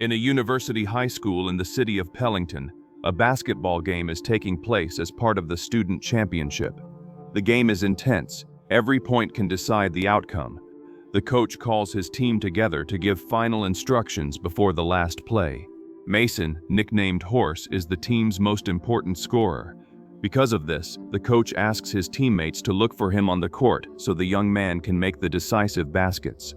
In a university high school in the city of Pellington, a basketball game is taking place as part of the student championship. The game is intense. Every point can decide the outcome. The coach calls his team together to give final instructions before the last play. Mason, nicknamed Horse, is the team's most important scorer. Because of this, the coach asks his teammates to look for him on the court so the young man can make the decisive baskets.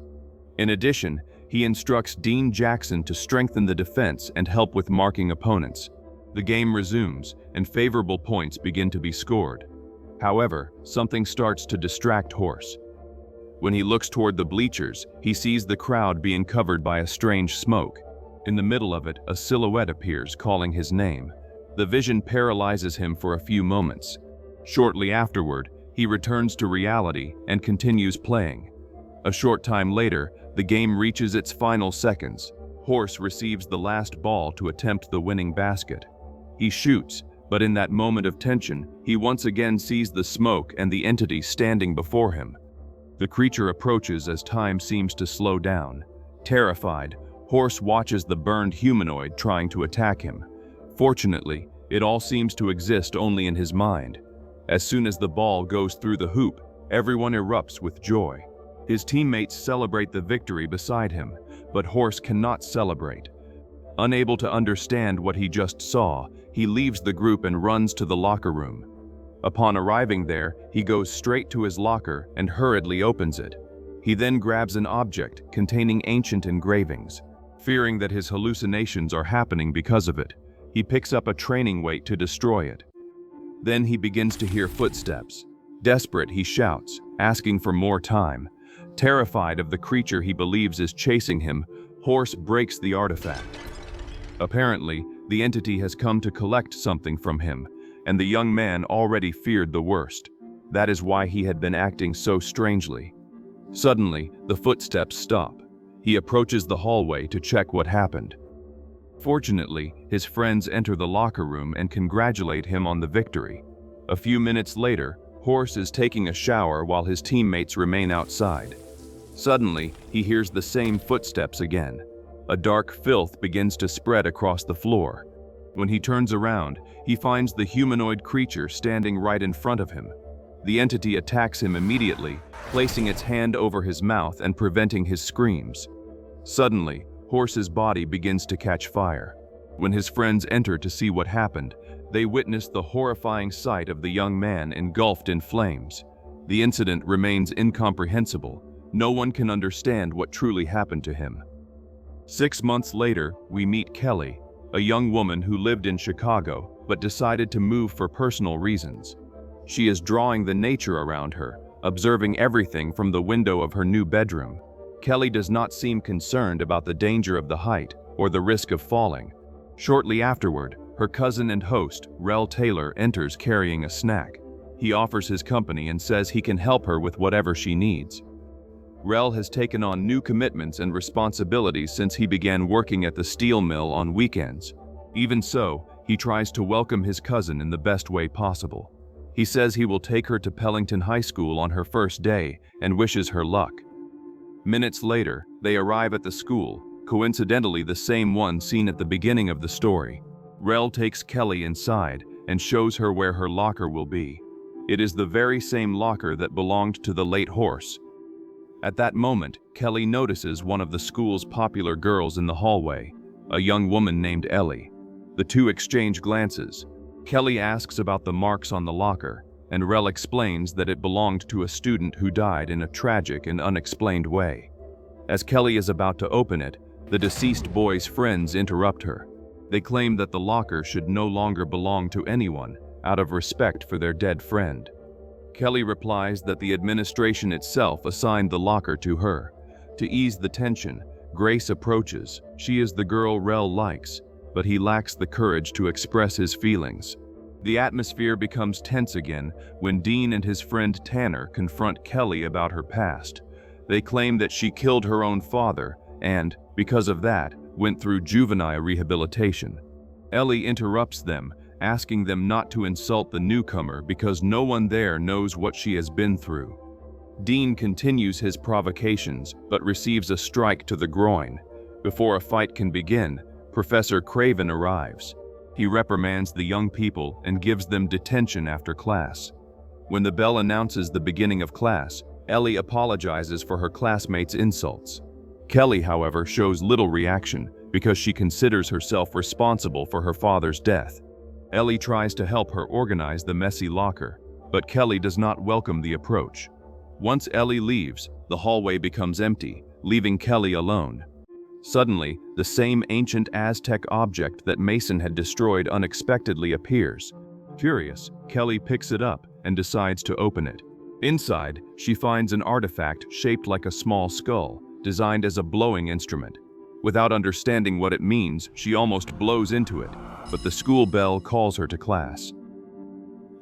In addition, he instructs Dean Jackson to strengthen the defense and help with marking opponents. The game resumes, and favorable points begin to be scored. However, something starts to distract Horse. When he looks toward the bleachers, he sees the crowd being covered by a strange smoke. In the middle of it, a silhouette appears, calling his name. The vision paralyzes him for a few moments. Shortly afterward, he returns to reality and continues playing. A short time later, the game reaches its final seconds. Horse receives the last ball to attempt the winning basket. He shoots, but in that moment of tension, he once again sees the smoke and the entity standing before him. The creature approaches as time seems to slow down. Terrified, Horse watches the burned humanoid trying to attack him. Fortunately, it all seems to exist only in his mind. As soon as the ball goes through the hoop, everyone erupts with joy. His teammates celebrate the victory beside him, but Horse cannot celebrate. Unable to understand what he just saw, he leaves the group and runs to the locker room. Upon arriving there, he goes straight to his locker and hurriedly opens it. He then grabs an object containing ancient engravings. Fearing that his hallucinations are happening because of it, he picks up a training weight to destroy it. Then he begins to hear footsteps. Desperate, he shouts, asking for more time. Terrified of the creature he believes is chasing him, Horse breaks the artifact. Apparently, the entity has come to collect something from him, and the young man already feared the worst. That is why he had been acting so strangely. Suddenly, the footsteps stop. He approaches the hallway to check what happened. Fortunately, his friends enter the locker room and congratulate him on the victory. A few minutes later, Horse is taking a shower while his teammates remain outside. Suddenly, he hears the same footsteps again. A dark filth begins to spread across the floor. When he turns around, he finds the humanoid creature standing right in front of him. The entity attacks him immediately, placing its hand over his mouth and preventing his screams. Suddenly, Horse's body begins to catch fire. When his friends enter to see what happened, they witness the horrifying sight of the young man engulfed in flames. The incident remains incomprehensible. No one can understand what truly happened to him. 6 months later, we meet Kelly, a young woman who lived in Chicago but decided to move for personal reasons. She is drawing the nature around her, observing everything from the window of her new bedroom. Kelly does not seem concerned about the danger of the height or the risk of falling. Shortly afterward, her cousin and host, Rel Taylor, enters carrying a snack. He offers his company and says he can help her with whatever she needs. Rel has taken on new commitments and responsibilities since he began working at the steel mill on weekends. Even so, he tries to welcome his cousin in the best way possible. He says he will take her to Pellington High School on her first day and wishes her luck. Minutes later, they arrive at the school, coincidentally the same one seen at the beginning of the story. Rel takes Kelly inside and shows her where her locker will be. It is the very same locker that belonged to the late Horse. At that moment, Kelly notices one of the school's popular girls in the hallway, a young woman named Ellie. The two exchange glances. Kelly asks about the marks on the locker, and Rel explains that it belonged to a student who died in a tragic and unexplained way. As Kelly is about to open it, the deceased boy's friends interrupt her. They claim that the locker should no longer belong to anyone, out of respect for their dead friend. Kelly replies that the administration itself assigned the locker to her. To ease the tension, Grace approaches. She is the girl Rel likes, but he lacks the courage to express his feelings. The atmosphere becomes tense again when Dean and his friend Tanner confront Kelly about her past. They claim that she killed her own father and, because of that, went through juvenile rehabilitation. Ellie interrupts them, asking them not to insult the newcomer because no one there knows what she has been through. Dean continues his provocations but receives a strike to the groin. Before a fight can begin, Professor Craven arrives. He reprimands the young people and gives them detention after class. When the bell announces the beginning of class, Ellie apologizes for her classmates' insults. Kelly, however, shows little reaction because she considers herself responsible for her father's death. Ellie tries to help her organize the messy locker, but Kelly does not welcome the approach. Once Ellie leaves, the hallway becomes empty, leaving Kelly alone. Suddenly, the same ancient Aztec object that Mason had destroyed unexpectedly appears. Curious, Kelly picks it up and decides to open it. Inside, she finds an artifact shaped like a small skull, designed as a blowing instrument. Without understanding what it means, she almost blows into it, but the school bell calls her to class.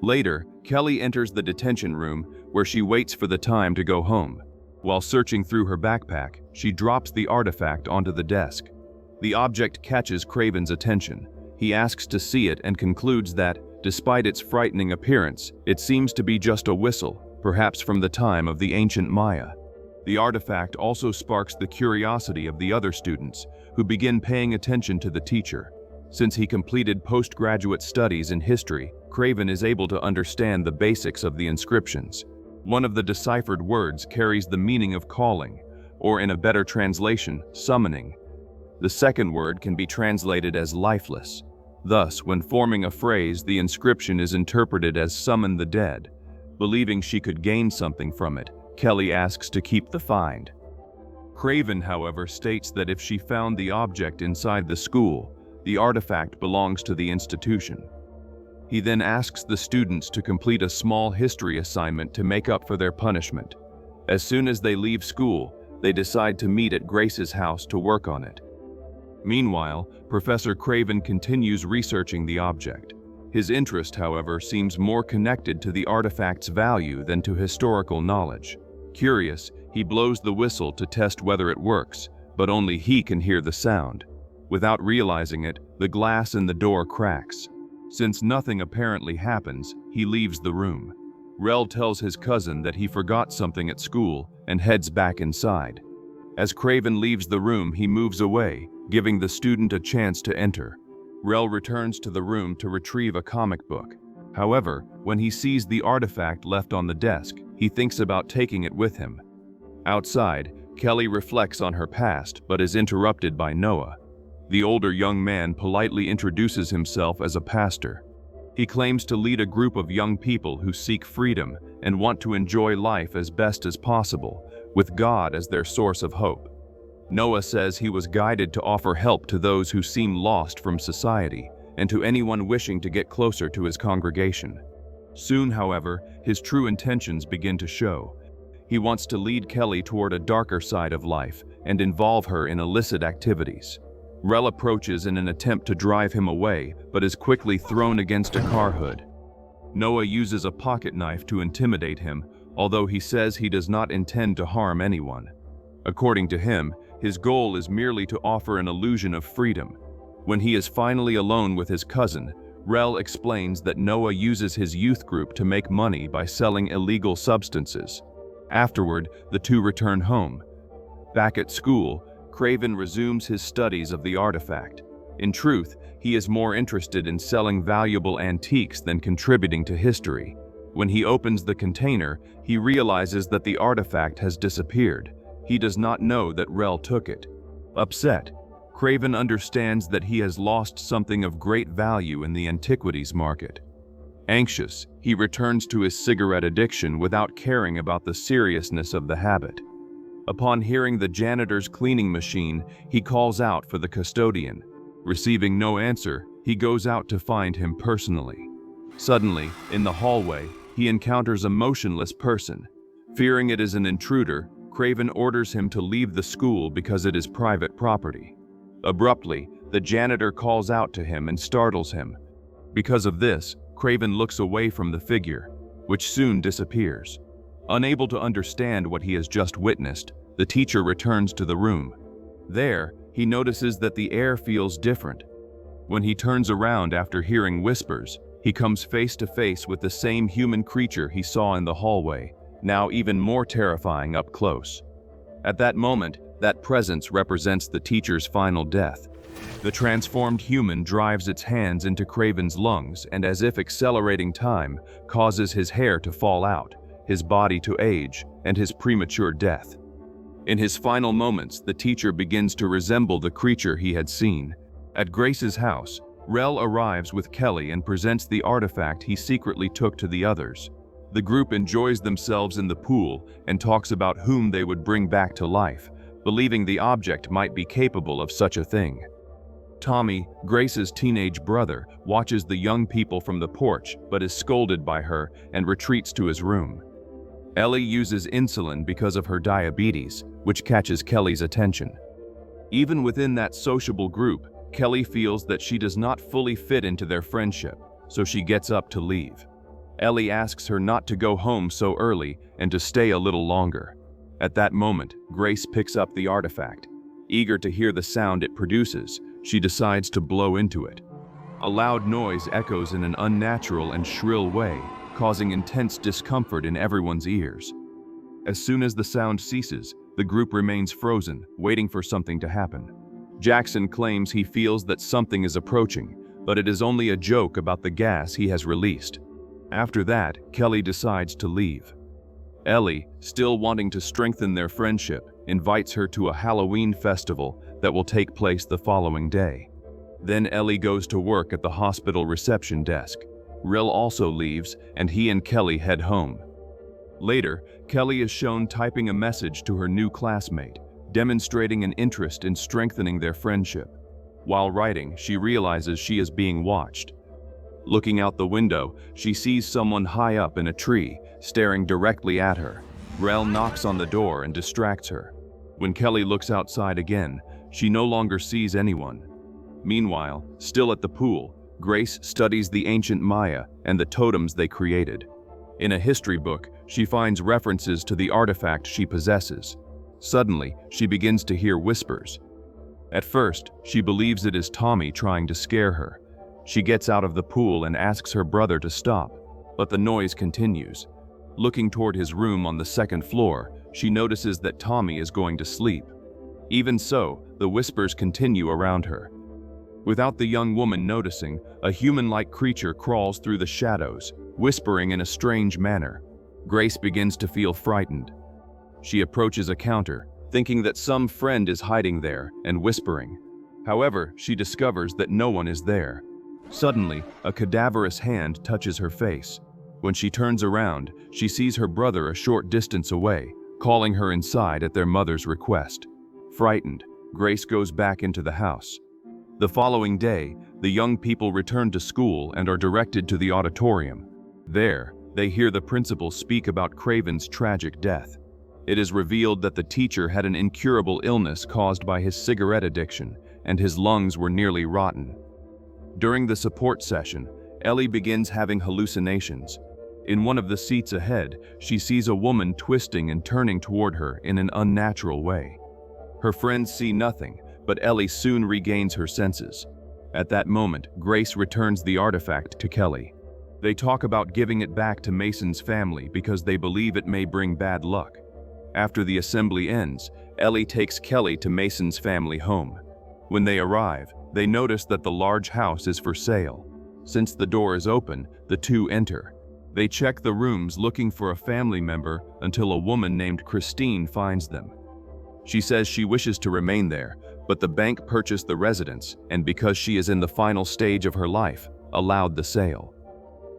Later, Kelly enters the detention room where she waits for the time to go home. While searching through her backpack, she drops the artifact onto the desk. The object catches Craven's attention. He asks to see it and concludes that, despite its frightening appearance, it seems to be just a whistle, perhaps from the time of the ancient Maya. The artifact also sparks the curiosity of the other students, who begin paying attention to the teacher. Since he completed postgraduate studies in history, Craven is able to understand the basics of the inscriptions. One of the deciphered words carries the meaning of calling, or in a better translation, summoning. The second word can be translated as lifeless. Thus, when forming a phrase, the inscription is interpreted as summon the dead. Believing she could gain something from it, Kelly asks to keep the find. Craven, however, states that if she found the object inside the school, the artifact belongs to the institution. He then asks the students to complete a small history assignment to make up for their punishment. As soon as they leave school, they decide to meet at Grace's house to work on it. Meanwhile, Professor Craven continues researching the object. His interest, however, seems more connected to the artifact's value than to historical knowledge. Curious, he blows the whistle to test whether it works, but only he can hear the sound. Without realizing it, the glass in the door cracks. Since nothing apparently happens, he leaves the room. Rel tells his cousin that he forgot something at school and heads back inside. As Craven leaves the room, he moves away, giving the student a chance to enter. Rel returns to the room to retrieve a comic book. However, when he sees the artifact left on the desk, he thinks about taking it with him. Outside, Kelly reflects on her past but is interrupted by Noah. The older young man politely introduces himself as a pastor. He claims to lead a group of young people who seek freedom and want to enjoy life as best as possible, with God as their source of hope. Noah says he was guided to offer help to those who seem lost from society and to anyone wishing to get closer to his congregation. Soon, however, his true intentions begin to show. He wants to lead Kelly toward a darker side of life and involve her in illicit activities. Rel approaches in an attempt to drive him away, but is quickly thrown against a car hood. Noah uses a pocket knife to intimidate him, although he says he does not intend to harm anyone. According to him, his goal is merely to offer an illusion of freedom. When he is finally alone with his cousin, Rel explains that Noah uses his youth group to make money by selling illegal substances. Afterward, the two return home. Back at school, Craven resumes his studies of the artifact. In truth, he is more interested in selling valuable antiques than contributing to history. When he opens the container, he realizes that the artifact has disappeared. He does not know that Rel took it. Upset, Craven understands that he has lost something of great value in the antiquities market. Anxious, he returns to his cigarette addiction without caring about the seriousness of the habit. Upon hearing the janitor's cleaning machine, he calls out for the custodian. Receiving no answer, he goes out to find him personally. Suddenly, in the hallway, he encounters a motionless person. Fearing it is an intruder, Craven orders him to leave the school because it is private property. Abruptly, the janitor calls out to him and startles him. Because of this, Craven looks away from the figure, which soon disappears. Unable to understand what he has just witnessed, the teacher returns to the room. There, he notices that the air feels different. When he turns around after hearing whispers, he comes face to face with the same human creature he saw in the hallway, now even more terrifying up close. At that moment, That presence represents the teacher's final death. The transformed human drives its hands into Craven's lungs and, as if accelerating time, causes his hair to fall out, his body to age, and his premature death. In his final moments, the teacher begins to resemble the creature he had seen. At Grace's house, Rel arrives with Kelly and presents the artifact he secretly took to the others. The group enjoys themselves in the pool and talks about whom they would bring back to life, believing the object might be capable of such a thing. Tommy, Grace's teenage brother, watches the young people from the porch but is scolded by her and retreats to his room. Ellie uses insulin because of her diabetes, which catches Kelly's attention. Even within that sociable group, Kelly feels that she does not fully fit into their friendship, so she gets up to leave. Ellie asks her not to go home so early and to stay a little longer. At that moment, Grace picks up the artifact. Eager to hear the sound it produces, she decides to blow into it. A loud noise echoes in an unnatural and shrill way, causing intense discomfort in everyone's ears. As soon as the sound ceases, the group remains frozen, waiting for something to happen. Jackson claims he feels that something is approaching, but it is only a joke about the gas he has released. After that, Kelly decides to leave. Ellie, still wanting to strengthen their friendship, invites her to a Halloween festival that will take place the following day. Then Ellie goes to work at the hospital reception desk. Rel also leaves, and he and Kelly head home. Later, Kelly is shown typing a message to her new classmate, demonstrating an interest in strengthening their friendship. While writing, she realizes she is being watched. Looking out the window, she sees someone high up in a tree, staring directly at her. Rel knocks on the door and distracts her. When Kelly looks outside again, she no longer sees anyone. Meanwhile, still at the pool, Grace studies the ancient Maya and the totems they created. In a history book, she finds references to the artifact she possesses. Suddenly, she begins to hear whispers. At first, she believes it is Tommy trying to scare her. She gets out of the pool and asks her brother to stop, but the noise continues. Looking toward his room on the second floor, she notices that Tommy is going to sleep. Even so, the whispers continue around her. Without the young woman noticing, a human-like creature crawls through the shadows, whispering in a strange manner. Grace begins to feel frightened. She approaches a counter, thinking that some friend is hiding there and whispering. However, she discovers that no one is there. Suddenly, a cadaverous hand touches her face. When she turns around, she sees her brother a short distance away, calling her inside at their mother's request. Frightened, Grace goes back into the house. The following day, the young people return to school and are directed to the auditorium. There, they hear the principal speak about Craven's tragic death. It is revealed that the teacher had an incurable illness caused by his cigarette addiction, and his lungs were nearly rotten. During the support session, Ellie begins having hallucinations. In one of the seats ahead, she sees a woman twisting and turning toward her in an unnatural way. Her friends see nothing, but Ellie soon regains her senses. At that moment, Grace returns the artifact to Kelly. They talk about giving it back to Mason's family because they believe it may bring bad luck. After the assembly ends, Ellie takes Kelly to Mason's family home. When they arrive, they notice that the large house is for sale. Since the door is open, the two enter. They check the rooms looking for a family member until a woman named Christine finds them. She says she wishes to remain there, but the bank purchased the residence and, because she is in the final stage of her life, allowed the sale.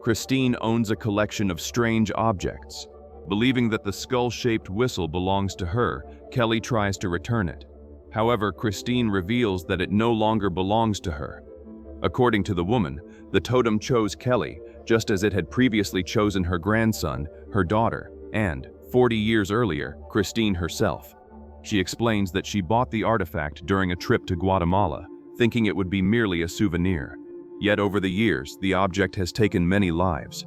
Christine owns a collection of strange objects. Believing that the skull-shaped whistle belongs to her, Kelly tries to return it. However, Christine reveals that it no longer belongs to her. According to the woman, the totem chose Kelly, just as it had previously chosen her grandson, her daughter, and, 40 years earlier, Christine herself. She explains that she bought the artifact during a trip to Guatemala, thinking it would be merely a souvenir. Yet over the years, the object has taken many lives.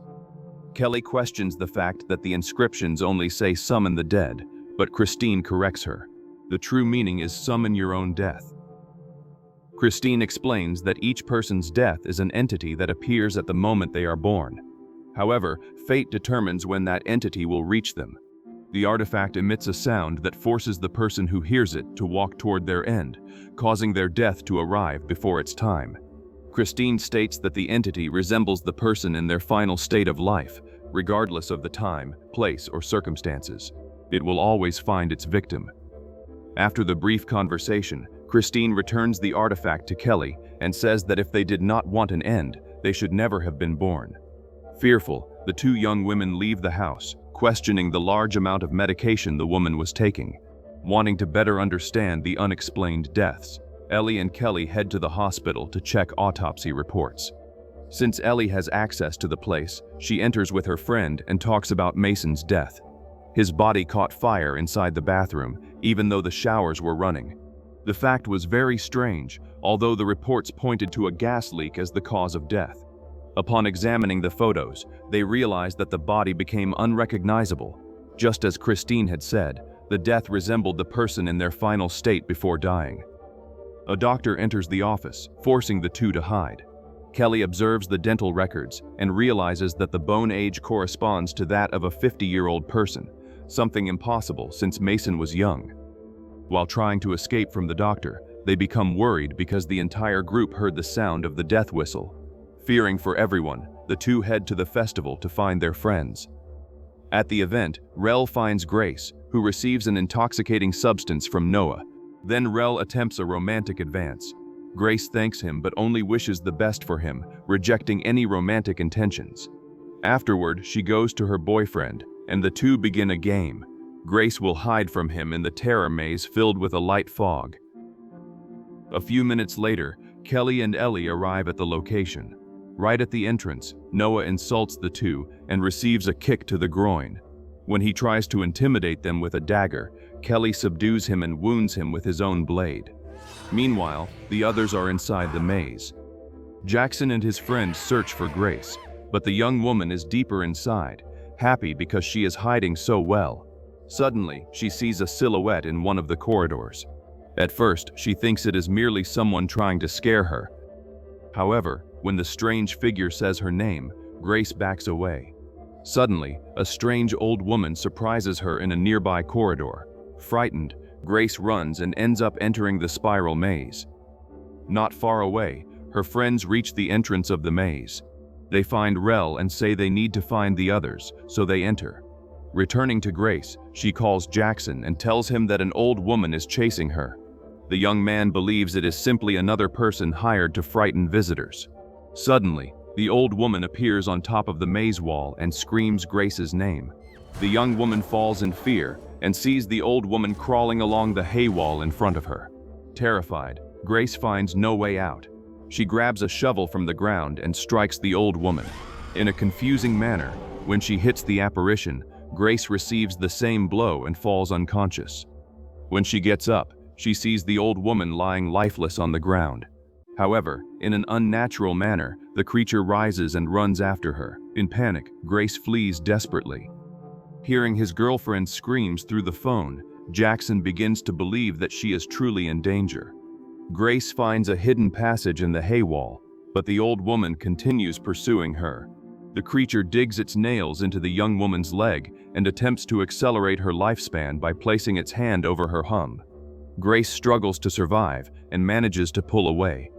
Kelly questions the fact that the inscriptions only say summon the dead, but Christine corrects her. The true meaning is summon your own death. Christine explains that each person's death is an entity that appears at the moment they are born. However, fate determines when that entity will reach them. The artifact emits a sound that forces the person who hears it to walk toward their end, causing their death to arrive before its time. Christine states that the entity resembles the person in their final state of life, regardless of the time, place, or circumstances. It will always find its victim. After the brief conversation, Christine returns the artifact to Kelly and says that if they did not want an end, they should never have been born. Fearful, the two young women leave the house, questioning the large amount of medication the woman was taking. Wanting to better understand the unexplained deaths, Ellie and Kelly head to the hospital to check autopsy reports. Since Ellie has access to the place, she enters with her friend and talks about Mason's death. His body caught fire inside the bathroom, even though the showers were running. The fact was very strange, although the reports pointed to a gas leak as the cause of death. Upon examining the photos, they realized that the body became unrecognizable. Just as Christine had said, the death resembled the person in their final state before dying. A doctor enters the office, forcing the two to hide. Kelly observes the dental records and realizes that the bone age corresponds to that of a 50-year-old person, something impossible since Mason was young. While trying to escape from the doctor, they become worried because the entire group heard the sound of the death whistle. Fearing for everyone, the two head to the festival to find their friends. At the event, Rel finds Grace, who receives an intoxicating substance from Noah. Then Rel attempts a romantic advance. Grace thanks him but only wishes the best for him, rejecting any romantic intentions. Afterward, she goes to her boyfriend, and the two begin a game. Grace will hide from him in the terror maze filled with a light fog. A few minutes later, Kelly and Ellie arrive at the location. Right at the entrance, Noah insults the two and receives a kick to the groin. When he tries to intimidate them with a dagger, Kelly subdues him and wounds him with his own blade. Meanwhile, the others are inside the maze. Jackson and his friend search for Grace, but the young woman is deeper inside, happy because she is hiding so well. Suddenly, she sees a silhouette in one of the corridors. At first, she thinks it is merely someone trying to scare her. However, when the strange figure says her name, Grace backs away. Suddenly, a strange old woman surprises her in a nearby corridor. Frightened, Grace runs and ends up entering the spiral maze. Not far away, her friends reach the entrance of the maze. They find Rel and say they need to find the others, so they enter. Returning to Grace, she calls Jackson and tells him that an old woman is chasing her. The young man believes it is simply another person hired to frighten visitors. Suddenly, the old woman appears on top of the maze wall and screams Grace's name. The young woman falls in fear and sees the old woman crawling along the hay wall in front of her. Terrified, Grace finds no way out. She grabs a shovel from the ground and strikes the old woman. In a confusing manner, when she hits the apparition, Grace receives the same blow and falls unconscious. When she gets up, she sees the old woman lying lifeless on the ground. However, in an unnatural manner, the creature rises and runs after her. In panic, Grace flees desperately. Hearing his girlfriend's screams through the phone, Jackson begins to believe that she is truly in danger. Grace finds a hidden passage in the hay wall, but the old woman continues pursuing her. The creature digs its nails into the young woman's leg and attempts to accelerate her lifespan by placing its hand over her hum. Grace struggles to survive and manages to pull away.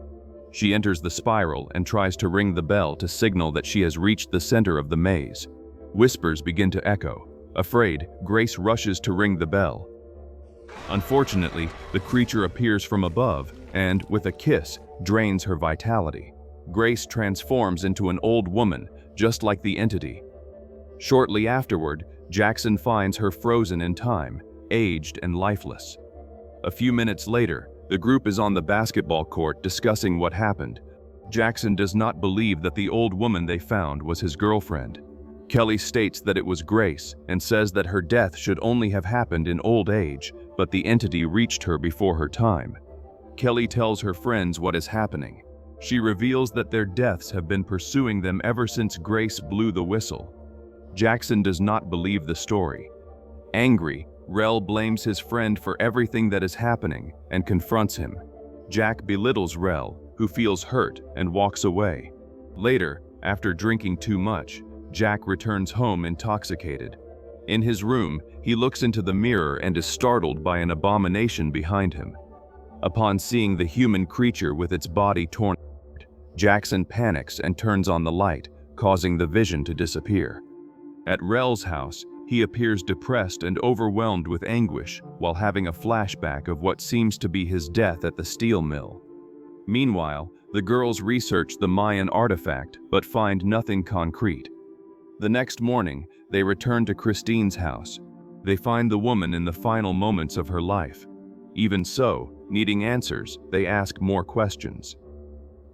She enters the spiral and tries to ring the bell to signal that she has reached the center of the maze. Whispers begin to echo. Afraid, Grace rushes to ring the bell. Unfortunately, the creature appears from above and, with a kiss, drains her vitality. Grace transforms into an old woman, just like the entity. Shortly afterward, Jackson finds her frozen in time, aged and lifeless. A few minutes later, the group is on the basketball court discussing what happened. Jackson does not believe that the old woman they found was his girlfriend. Kelly states that it was Grace and says that her death should only have happened in old age, but the entity reached her before her time. Kelly tells her friends what is happening. She reveals that their deaths have been pursuing them ever since Grace blew the whistle. Jackson does not believe the story. Angry, Rel blames his friend for everything that is happening and confronts him. Jack belittles Rel, who feels hurt and walks away. Later, after drinking too much, Jack returns home intoxicated. In his room, he looks into the mirror and is startled by an abomination behind him. Upon seeing the human creature with its body torn apart, Jackson panics and turns on the light, causing the vision to disappear. At Rel's house, he appears depressed and overwhelmed with anguish while having a flashback of what seems to be his death at the steel mill. Meanwhile, the girls research the Mayan artifact but find nothing concrete. The next morning, they return to Christine's house. They find the woman in the final moments of her life. Even so, needing answers, they ask more questions.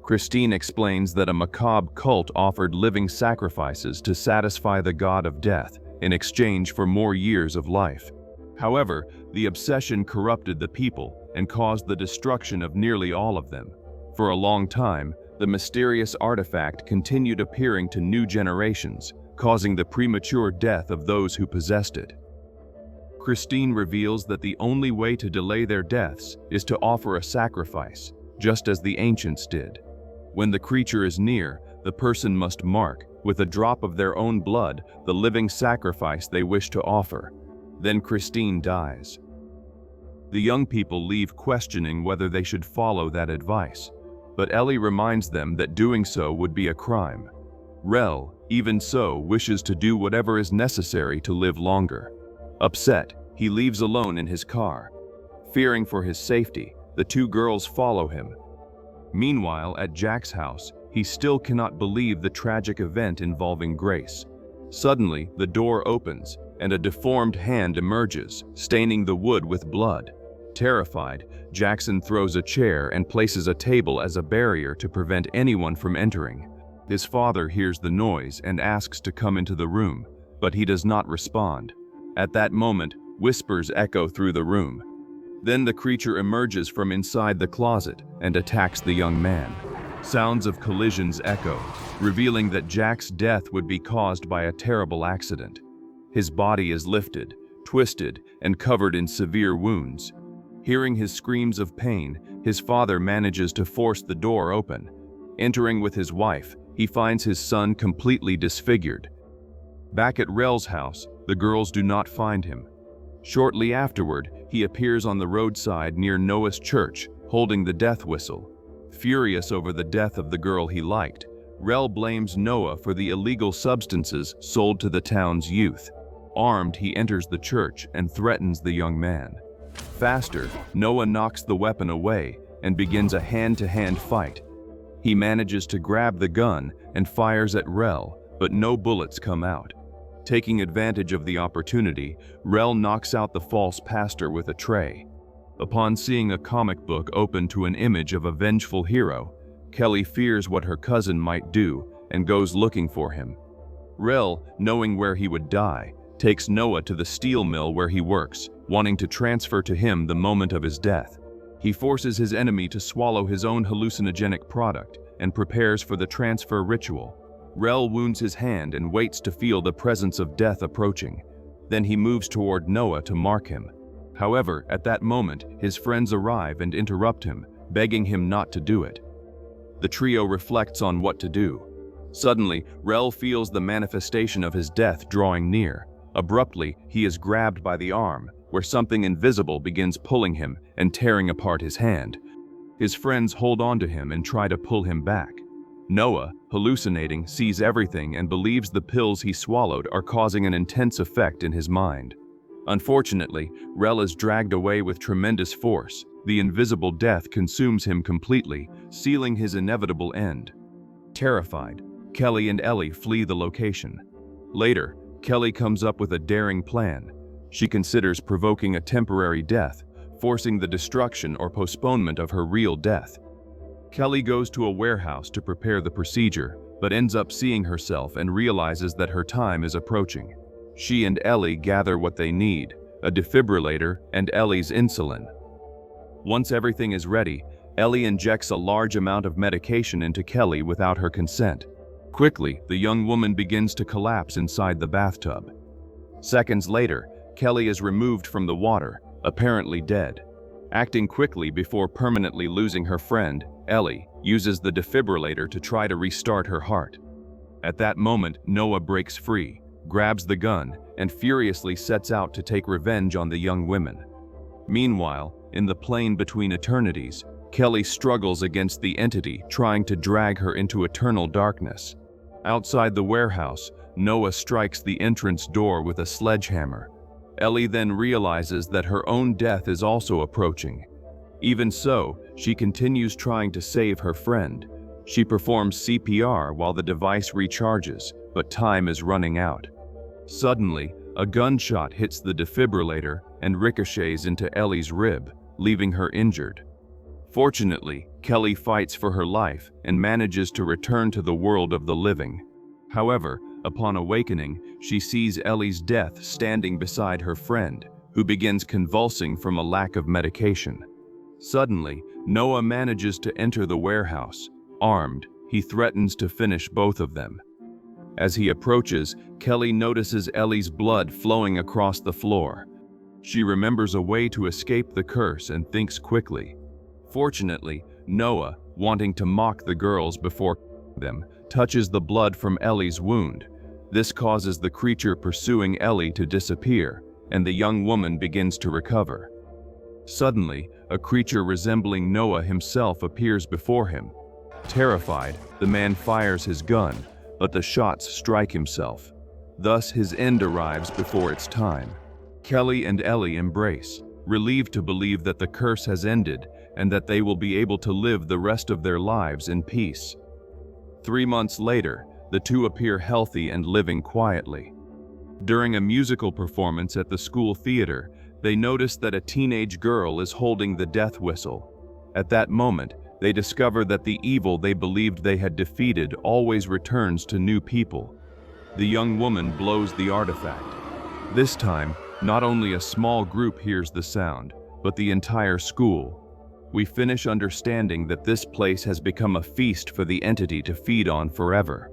Christine explains that a macabre cult offered living sacrifices to satisfy the god of death in exchange for more years of life. However, the obsession corrupted the people and caused the destruction of nearly all of them. For a long time, the mysterious artifact continued appearing to new generations, causing the premature death of those who possessed it. Christine reveals that the only way to delay their deaths is to offer a sacrifice, just as the ancients did. When the creature is near, the person must mark, with a drop of their own blood, the living sacrifice they wish to offer. Then Christine dies. The young people leave questioning whether they should follow that advice, but Ellie reminds them that doing so would be a crime. Rel, even so, wishes to do whatever is necessary to live longer. Upset, he leaves alone in his car. Fearing for his safety, the two girls follow him. Meanwhile, at Jack's house, he still cannot believe the tragic event involving Grace. Suddenly, the door opens, and a deformed hand emerges, staining the wood with blood. Terrified, Jackson throws a chair and places a table as a barrier to prevent anyone from entering. His father hears the noise and asks to come into the room, but he does not respond. At that moment, whispers echo through the room. Then the creature emerges from inside the closet and attacks the young man. Sounds of collisions echo, revealing that Jack's death would be caused by a terrible accident. His body is lifted, twisted, and covered in severe wounds. Hearing his screams of pain, his father manages to force the door open. Entering with his wife, he finds his son completely disfigured. Back at Rel's house, the girls do not find him. Shortly afterward, he appears on the roadside near Noah's church, holding the death whistle. Furious over the death of the girl he liked, Rel blames Noah for the illegal substances sold to the town's youth. Armed, he enters the church and threatens the young man. Faster, Noah knocks the weapon away and begins a hand-to-hand fight. He manages to grab the gun and fires at Rel, but no bullets come out. Taking advantage of the opportunity, Rel knocks out the false pastor with a tray. Upon seeing a comic book open to an image of a vengeful hero, Kelly fears what her cousin might do and goes looking for him. Rel, knowing where he would die, takes Noah to the steel mill where he works, wanting to transfer to him the moment of his death. He forces his enemy to swallow his own hallucinogenic product and prepares for the transfer ritual. Rel wounds his hand and waits to feel the presence of death approaching. Then he moves toward Noah to mark him. However, at that moment, his friends arrive and interrupt him, begging him not to do it. The trio reflects on what to do. Suddenly, Rel feels the manifestation of his death drawing near. Abruptly, he is grabbed by the arm, where something invisible begins pulling him and tearing apart his hand. His friends hold on to him and try to pull him back. Noah, hallucinating, sees everything and believes the pills he swallowed are causing an intense effect in his mind. Unfortunately, Rel is dragged away with tremendous force. The invisible death consumes him completely, sealing his inevitable end. Terrified, Kelly and Ellie flee the location. Later, Kelly comes up with a daring plan. She considers provoking a temporary death, forcing the destruction or postponement of her real death. Kelly goes to a warehouse to prepare the procedure, but ends up seeing herself and realizes that her time is approaching. She and Ellie gather what they need, a defibrillator and Ellie's insulin. Once everything is ready, Ellie injects a large amount of medication into Kelly without her consent. Quickly, the young woman begins to collapse inside the bathtub. Seconds later, Kelly is removed from the water, apparently dead. Acting quickly before permanently losing her friend, Ellie uses the defibrillator to try to restart her heart. At that moment, Noah breaks free. grabs the gun, and furiously sets out to take revenge on the young women. Meanwhile, in the plane between eternities, Kelly struggles against the entity trying to drag her into eternal darkness. Outside the warehouse, Noah strikes the entrance door with a sledgehammer. Ellie then realizes that her own death is also approaching. Even so, she continues trying to save her friend. She performs CPR while the device recharges, but time is running out. Suddenly, a gunshot hits the defibrillator and ricochets into Ellie's rib, leaving her injured. Fortunately, Kelly fights for her life and manages to return to the world of the living. However, upon awakening, she sees Ellie's death standing beside her friend, who begins convulsing from a lack of medication. Suddenly, Noah manages to enter the warehouse. Armed, he threatens to finish both of them. As he approaches, Kelly notices Ellie's blood flowing across the floor. She remembers a way to escape the curse and thinks quickly. Fortunately, Noah, wanting to mock the girls before them, touches the blood from Ellie's wound. This causes the creature pursuing Ellie to disappear, and the young woman begins to recover. Suddenly, a creature resembling Noah himself appears before him. Terrified, the man fires his gun, but the shots strike himself. Thus, his end arrives before its time. Kelly and Ellie embrace, relieved to believe that the curse has ended and that they will be able to live the rest of their lives in peace. 3 months later, the two appear healthy and living quietly. During a musical performance at the school theater, they notice that a teenage girl is holding the death whistle. At that moment, they discover that the evil they believed they had defeated always returns to new people. The young woman blows the artifact. This time, not only a small group hears the sound, but the entire school. We finish understanding that this place has become a feast for the entity to feed on forever.